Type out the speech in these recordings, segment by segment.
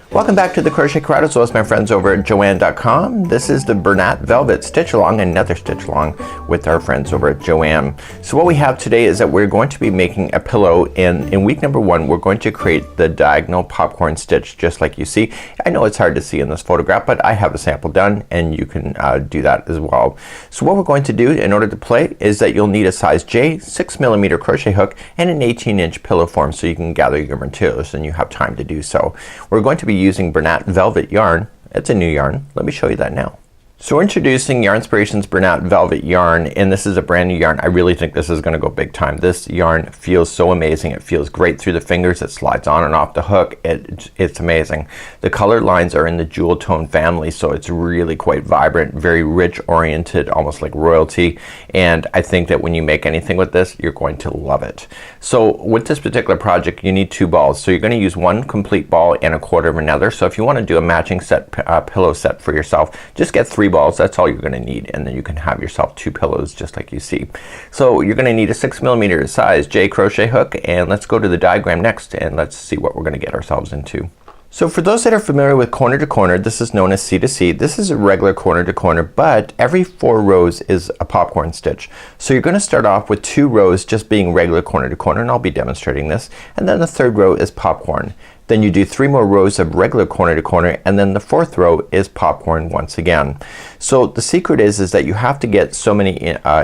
Welcome back to the Crochet Karate. So, my friends over at Joann.com. This is the Bernat Velvet Stitch Along, another stitch along with our friends over at Joann. So what we have today is that we're going to be making a pillow, and in week number 1 we're going to create the diagonal popcorn stitch just like you see. I know it's hard to see in this photograph, but I have a sample done and you can do that as well. So what we're going to do in order to play is that you'll need a size J 6mm crochet hook and an 18-inch pillow form so you can gather your materials and you have time to do so. We're going to be using Bernat Velvet yarn. It's a new yarn. Let me show you that now. So we're introducing Yarnspiration's Bernat Velvet yarn, and this is a brand new yarn. I really think this is going to go big time. This yarn feels so amazing. It feels great through the fingers. It slides on and off the hook. It's amazing. The color lines are in the jewel tone family, so it's really quite vibrant, very rich oriented, almost like royalty, and I think that when you make anything with this you're going to love it. So with this particular project you need 2 balls. So you're going to use 1 complete ball and a quarter of another. So if you want to do a matching set pillow set for yourself, just get 3 balls. That's all you're going to need, and then you can have yourself 2 pillows just like you see. So you're going to need a 6mm size J crochet hook, and let's go to the diagram next and let's see what we're going to get ourselves into. So for those that are familiar with corner to corner, this is known as C2C. This is a regular corner to corner, but every 4 rows is a popcorn stitch. So you're going to start off with 2 rows just being regular corner to corner, and I'll be demonstrating this, and then the 3rd row is popcorn. Then you do 3 more rows of regular corner to corner, and then the 4th row is popcorn once again. So the secret is that you have to get so many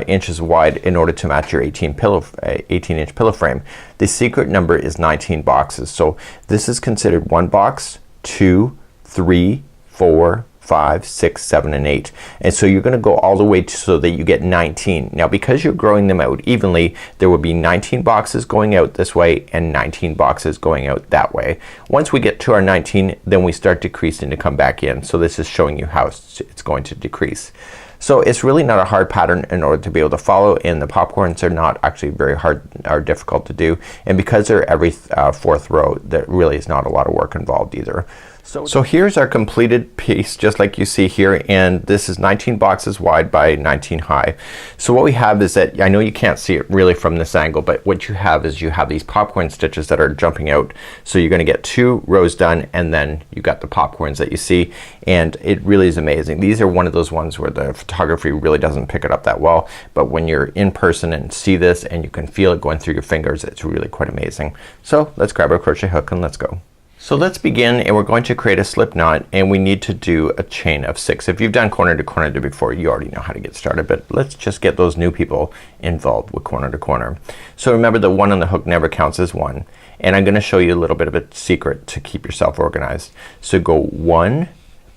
inches wide in order to match your 18-inch pillow frame. The secret number is 19 boxes. So this is considered 1 box, 2, 3, 4, 5, 6, 7, and 8. And so you're going to go all the way to, so that you get 19. Now because you're growing them out evenly, there will be 19 boxes going out this way and 19 boxes going out that way. Once we get to our 19, then we start decreasing to come back in. So this is showing you how it's going to decrease. So it's really not a hard pattern in order to be able to follow, and the popcorns are not actually very hard or difficult to do, and because they're every 4th row, there really is not a lot of work involved either. So here's our completed piece just like you see here, and this is 19 boxes wide by 19 high. So what we have is that, I know you can't see it really from this angle, but what you have is you have these popcorn stitches that are jumping out. So you're gonna get 2 rows done, and then you got the popcorns that you see, and it really is amazing. These are one of those ones where the photography really doesn't pick it up that well, but when you're in person and see this and you can feel it going through your fingers, it's really quite amazing. So let's grab our crochet hook and let's go. So let's begin, and we're going to create a slip knot, and we need to do a chain of 6. If you've done corner to corner before, you already know how to get started, but let's just get those new people involved with corner to corner. So remember that 1 on the hook never counts as 1, and I'm gonna show you a little bit of a secret to keep yourself organized. So go 1,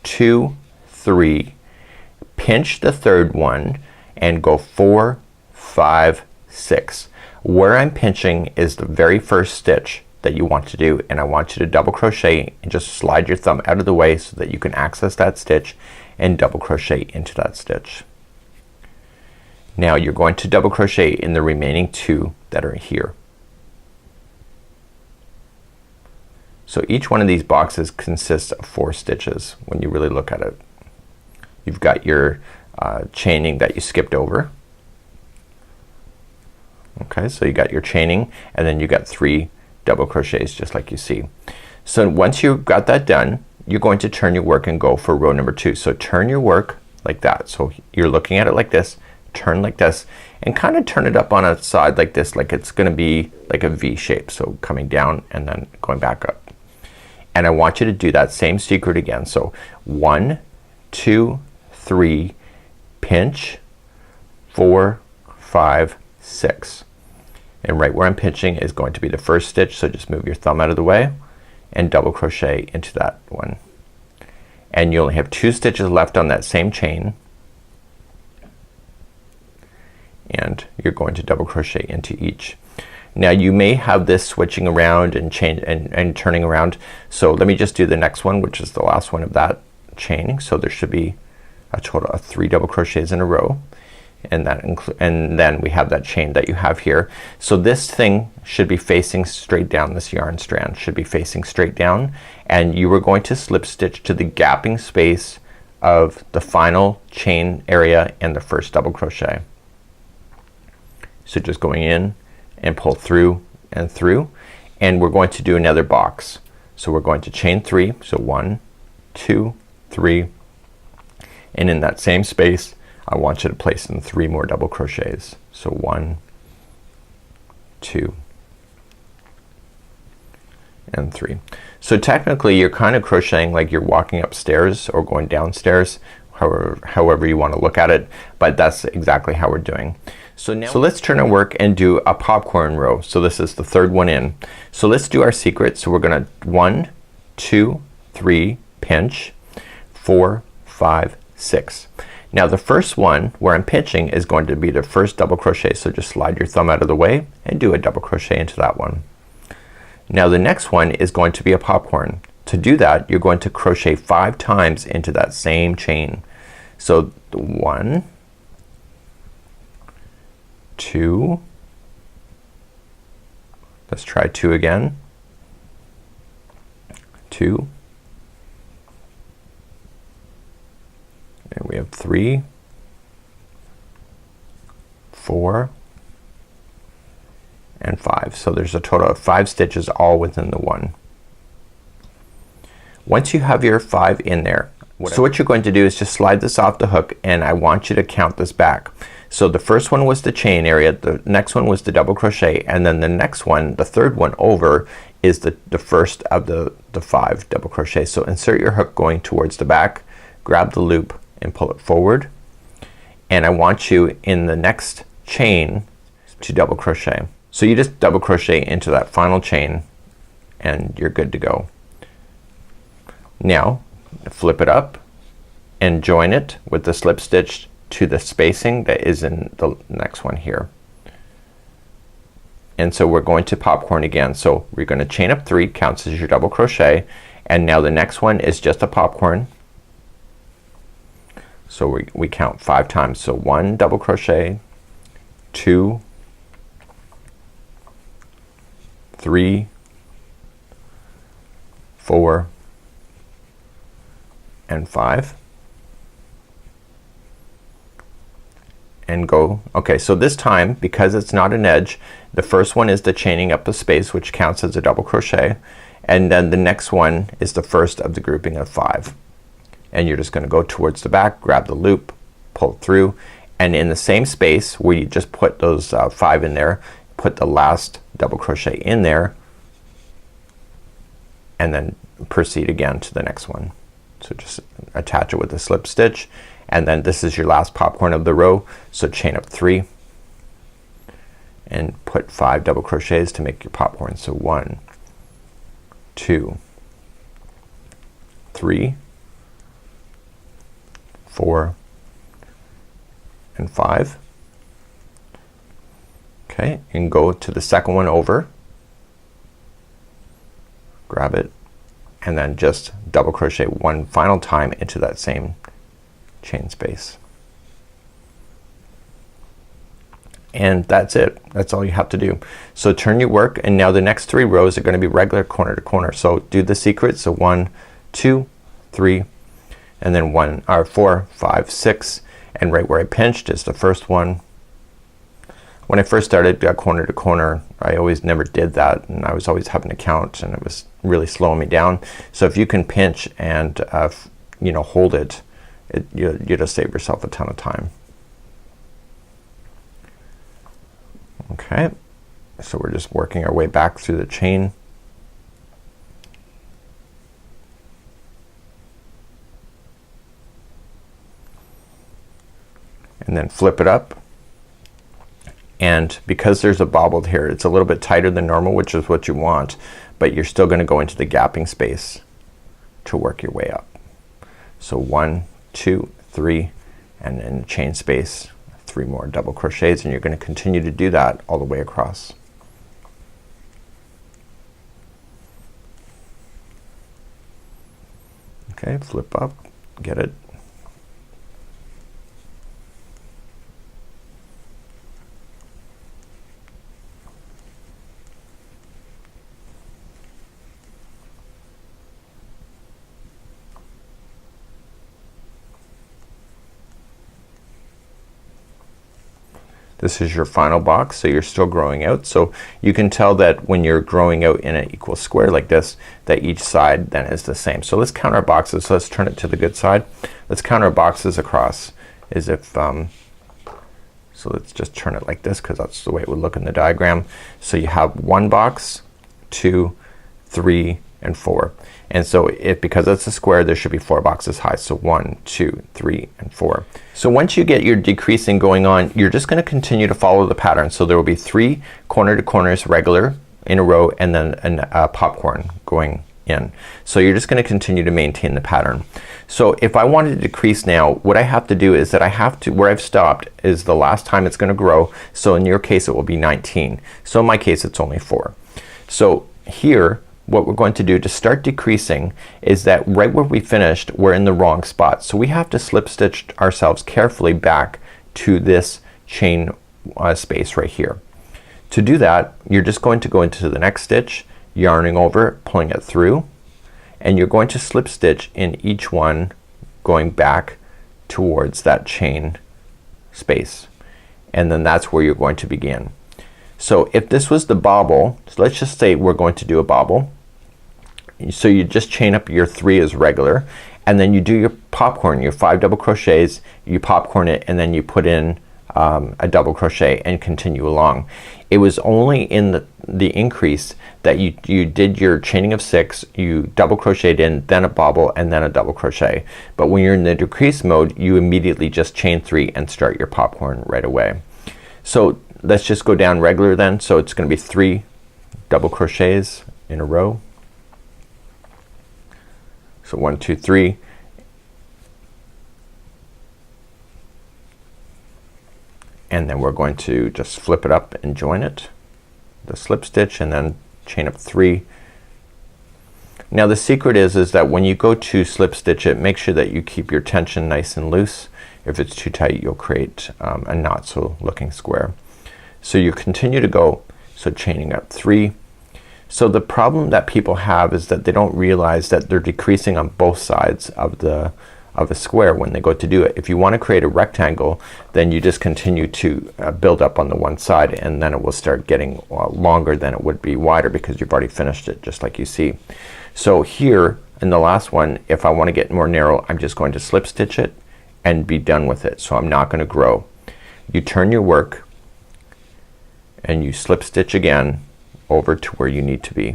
2, 3, pinch the 3rd one, and go 4, 5, 6. Where I'm pinching is the very first stitch that you want to do, and I want you to double crochet and just slide your thumb out of the way so that you can access that stitch and double crochet into that stitch. Now you're going to double crochet in the remaining 2 that are here. So each one of these boxes consists of 4 stitches when you really look at it. You've got your chaining that you skipped over. Okay, so you got your chaining, and then you got 3 double crochets just like you see. So once you've got that done, you're going to turn your work and go for row number 2. So turn your work like that. So you're looking at it like this, turn like this, and kind of turn it up on a side like this, like it's gonna be like a V shape. So coming down and then going back up. And I want you to do that same secret again. So 1, 2, 3, pinch, 4, 5, 6. And right where I'm pinching is going to be the first stitch, so just move your thumb out of the way and double crochet into that one. And you only have 2 stitches left on that same chain, and you're going to double crochet into each. Now you may have this switching around and change and turning around, so let me just do the next one, which is the last one of that chaining. So there should be a total of 3 double crochets in a row, and then we have that chain that you have here. So this thing should be facing straight down. This yarn strand should be facing straight down, and you are going to slip stitch to the gapping space of the final chain area and the first double crochet. So just going in and pull through and through, and we're going to do another box. So we're going to chain 3, so 1, 2, 3, and in that same space I want you to place in 3 more double crochets. So 1, 2, and 3. So technically you're kind of crocheting like you're walking upstairs or going downstairs, however you want to look at it, but that's exactly how we're doing. So let's turn our work and do a popcorn row. So this is the third one in. So let's do our secret. So we're gonna 1, 2, 3, pinch, 4, 5, 6. Now the first one where I'm pinching is going to be the first double crochet, so just slide your thumb out of the way and do a double crochet into that one. Now the next one is going to be a popcorn. To do that you're going to crochet 5 times into that same chain. So 1, 2, let's try 2 again, 2, and we have 3, 4, and 5. So there's a total of 5 stitches all within the one. Once you have your 5 in there, so what you're going to do is just slide this off the hook, and I want you to count this back. So the first one was the chain area, the next one was the double crochet, and then the next one, the third one over, is the first of the 5 double crochets. So insert your hook going towards the back, grab the loop and pull it forward, and I want you in the next chain to double crochet. So you just double crochet into that final chain and you're good to go. Now flip it up and join it with the slip stitch to the spacing that is in the next one here. And so we're going to popcorn again. So we're going to chain up 3, counts as your double crochet, and now the next one is just a popcorn. So we count 5 times. So 1 double crochet, 2, 3, 4, and 5. And go. Okay, so this time, because it's not an edge, the first one is the chaining up the space, which counts as a double crochet, and then the next one is the first of the grouping of 5. And you're just gonna go towards the back, grab the loop, pull it through, and in the same space where you just put those 5 in there, put the last double crochet in there, and then proceed again to the next one. So just attach it with a slip stitch, and then this is your last popcorn of the row. So chain up 3 and put 5 double crochets to make your popcorn. So 1, 2, 3, 4, and 5. Okay, and go to the second one over, grab it, and then just double crochet 1 final time into that same chain space. And that's it. That's all you have to do. So turn your work, and now the next 3 rows are going to be regular corner to corner. So do the secret. So 1, 2, 3, and then 1 or 4, 5, 6, and right where I pinched is the first one. When I first started corner to corner, I always never did that, and I was always having to count, and it was really slowing me down. So if you can pinch and you know, hold it, you just save yourself a ton of time. Okay, so we're just working our way back through the chain. And then flip it up. And because there's a bobbled here, it's a little bit tighter than normal, which is what you want, but you're still gonna go into the gapping space to work your way up. So 1, 2, 3, and then chain space, 3 more double crochets, and you're gonna continue to do that all the way across. Okay, flip up, get it. This is your final box, so you're still growing out. So you can tell that when you're growing out in an equal square like this, that each side then is the same. So let's count our boxes. So let's turn it to the good side. Let's count our boxes across as if so let's just turn it like this because that's the way it would look in the diagram. So you have 1 box, 2, 3, and 4. And so because it's a square, there should be 4 boxes high. So 1, 2, 3, and 4. So once you get your decreasing going on, you're just going to continue to follow the pattern. So there will be 3 corner to corners regular in a row, and then a popcorn going in. So you're just going to continue to maintain the pattern. So if I wanted to decrease now, what I have to do is that I have to, where I've stopped is the last time it's going to grow. So in your case it will be 19. So in my case it's only 4. So here what we're going to do to start decreasing is that right where we finished, we're in the wrong spot. So we have to slip stitch ourselves carefully back to this chain space right here. To do that, you're just going to go into the next stitch, yarning over, pulling it through, and you're going to slip stitch in each one going back towards that chain space, and then that's where you're going to begin. So if this was the bobble, so let's just say we're going to do a bobble. So you just chain up your 3 as regular, and then you do your popcorn, your 5 double crochets, you popcorn it, and then you put in a double crochet and continue along. It was only in the increase that you did your chaining of 6, you double crocheted in, then a bobble, and then a double crochet. But when you're in the decrease mode, you immediately just chain 3 and start your popcorn right away. So let's just go down regular then. So it's gonna be 3 double crochets in a row. So 1, 2, 3. And then we're going to just flip it up and join it, the slip stitch, and then chain up 3. Now the secret is that when you go to slip stitch it, make sure that you keep your tension nice and loose. If it's too tight, you'll create a not so looking square. So you continue to go, so chaining up 3. So the problem that people have is that they don't realize that they're decreasing on both sides of the square when they go to do it. If you want to create a rectangle, then you just continue to build up on the one side, and then it will start getting longer than it would be wider because you've already finished it, just like you see. So here in the last one, if I want to get more narrow, I'm just going to slip stitch it and be done with it. So I'm not going to grow. You turn your work and you slip stitch again over to where you need to be.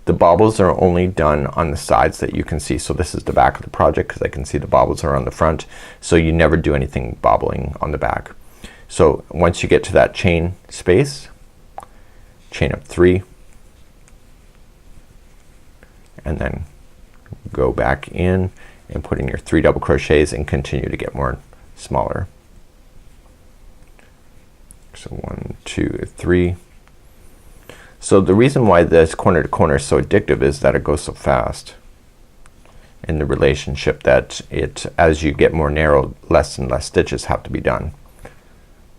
The bobbles are only done on the sides that you can see. So this is the back of the project because I can see the bobbles are on the front. So you never do anything bobbling on the back. So once you get to that chain space, chain up 3, and then go back in and put in your 3 double crochets and continue to get more smaller. So 1, 2, 3. So the reason why this corner to corner is so addictive is that it goes so fast, in the relationship that as you get more narrow, less and less stitches have to be done.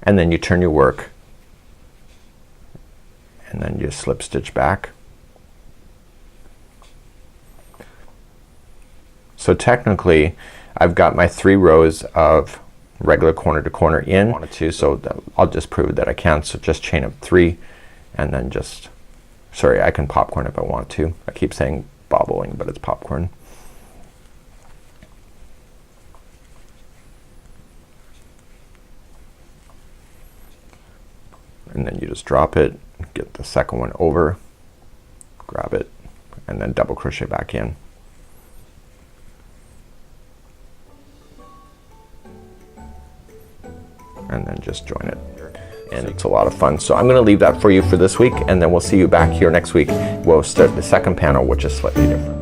And then you turn your work and then you slip stitch back. So technically I've got my 3 rows of regular corner to corner in. I wanted to, so I'll just prove that I can. So just chain up 3 and then just, sorry, I can popcorn if I want to. I keep saying bobbling, but it's popcorn. And then you just drop it, get the second one over, grab it, and then double crochet back in. And then just join it. And it's a lot of fun. So I'm gonna leave that for you for this week, and then we'll see you back here next week. We'll start the second panel, which is slightly different.